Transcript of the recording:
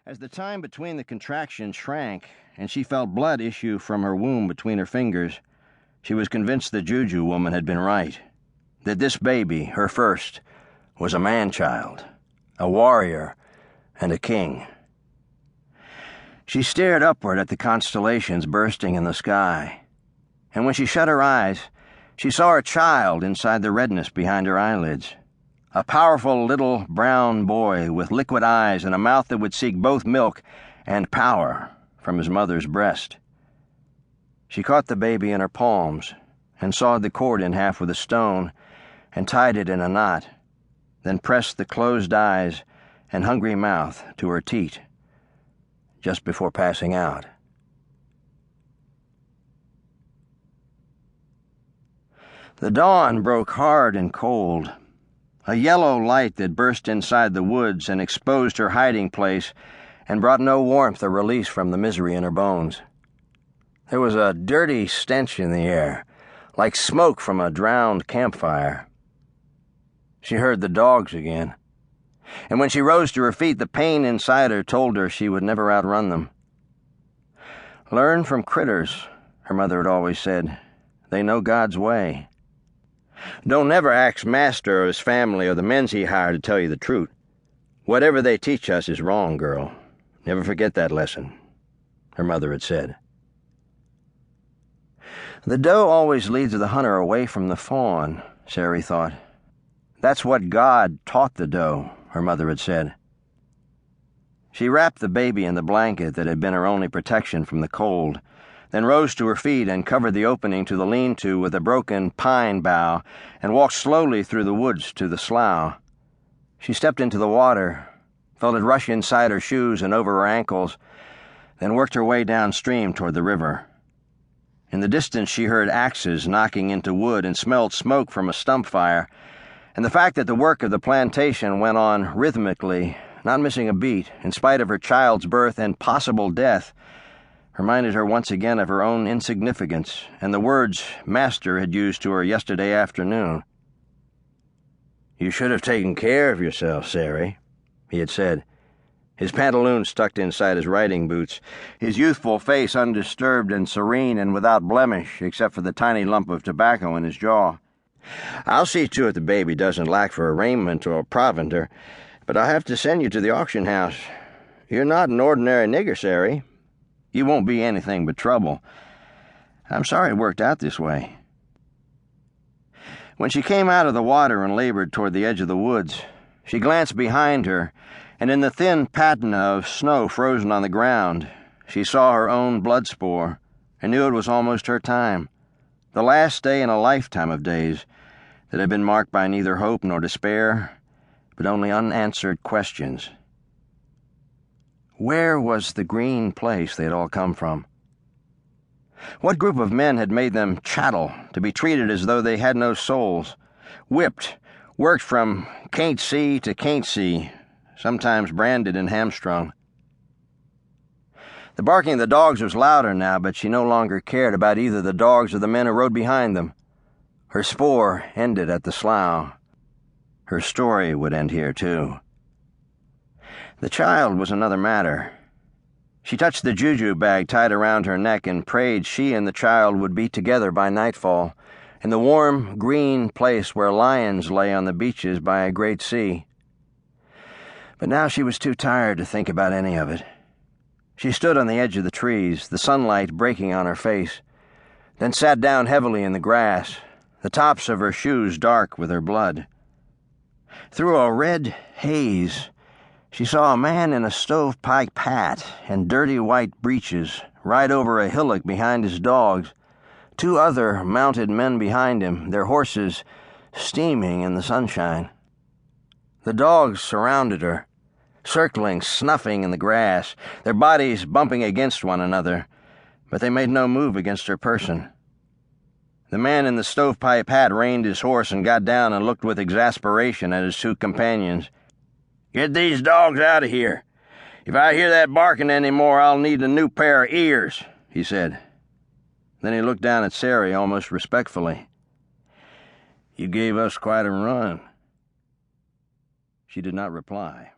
As the time between the contractions shrank, and she felt blood issue from her womb between her fingers, she was convinced the Juju woman had been right, that this baby, her first, was a man-child, a warrior, and a king. She stared upward at the constellations bursting in the sky, and when she shut her eyes, she saw her child inside the redness behind her eyelids. A powerful little brown boy with liquid eyes and a mouth that would seek both milk and power from his mother's breast. She caught the baby in her palms and sawed the cord in half with a stone and tied it in a knot, then pressed the closed eyes and hungry mouth to her teat just before passing out. The dawn broke hard and cold. A yellow light that burst inside the woods and exposed her hiding place and brought no warmth or release from the misery in her bones. There was a dirty stench in the air, like smoke from a drowned campfire. She heard the dogs again, and when she rose to her feet, the pain inside her told her she would never outrun them. "Learn from critters," her mother had always said. "They know God's way. Don't never ask Master or his family or the men he hired to tell you the truth. Whatever they teach us is wrong, girl. Never forget that lesson," her mother had said. The doe always leads the hunter away from the fawn, Sari thought. That's what God taught the doe, her mother had said. She wrapped the baby in the blanket that had been her only protection from the cold, then rose to her feet and covered the opening to the lean-to with a broken pine bough and walked slowly through the woods to the slough. She stepped into the water, felt it rush inside her shoes and over her ankles, then worked her way downstream toward the river. In the distance she heard axes knocking into wood and smelled smoke from a stump fire, and the fact that the work of the plantation went on rhythmically, not missing a beat, in spite of her child's birth and possible death, reminded her once again of her own insignificance and the words Master had used to her yesterday afternoon. "You should have taken care of yourself, Sari," he had said, his pantaloons tucked inside his riding boots, his youthful face undisturbed and serene and without blemish except for the tiny lump of tobacco in his jaw. "I'll see to it the baby doesn't lack for raiment or provender, but I'll have to send you to the auction house. You're not an ordinary nigger, Sari. You won't be anything but trouble. I'm sorry it worked out this way." When she came out of the water and labored toward the edge of the woods, she glanced behind her, and in the thin patina of snow frozen on the ground, she saw her own blood spore and knew it was almost her time, the last day in a lifetime of days that had been marked by neither hope nor despair, but only unanswered questions. Where was the green place they had all come from? What group of men had made them chattel, to be treated as though they had no souls, whipped, worked from can't see to can't see, sometimes branded and hamstrung? The barking of the dogs was louder now, but she no longer cared about either the dogs or the men who rode behind them. Her spore ended at the slough. Her story would end here, too. The child was another matter. She touched the juju bag tied around her neck and prayed she and the child would be together by nightfall, in the warm, green place where lions lay on the beaches by a great sea. But now she was too tired to think about any of it. She stood on the edge of the trees, the sunlight breaking on her face, then sat down heavily in the grass, the tops of her shoes dark with her blood. Through a red haze, she saw a man in a stovepipe hat and dirty white breeches ride over a hillock behind his dogs, two other mounted men behind him, their horses steaming in the sunshine. The dogs surrounded her, circling, snuffing in the grass, their bodies bumping against one another, but they made no move against her person. The man in the stovepipe hat reined his horse and got down and looked with exasperation at his two companions. "Get these dogs out of here. If I hear that barking any more, I'll need a new pair of ears," he said. Then he looked down at Sari almost respectfully. "You gave us quite a run." She did not reply.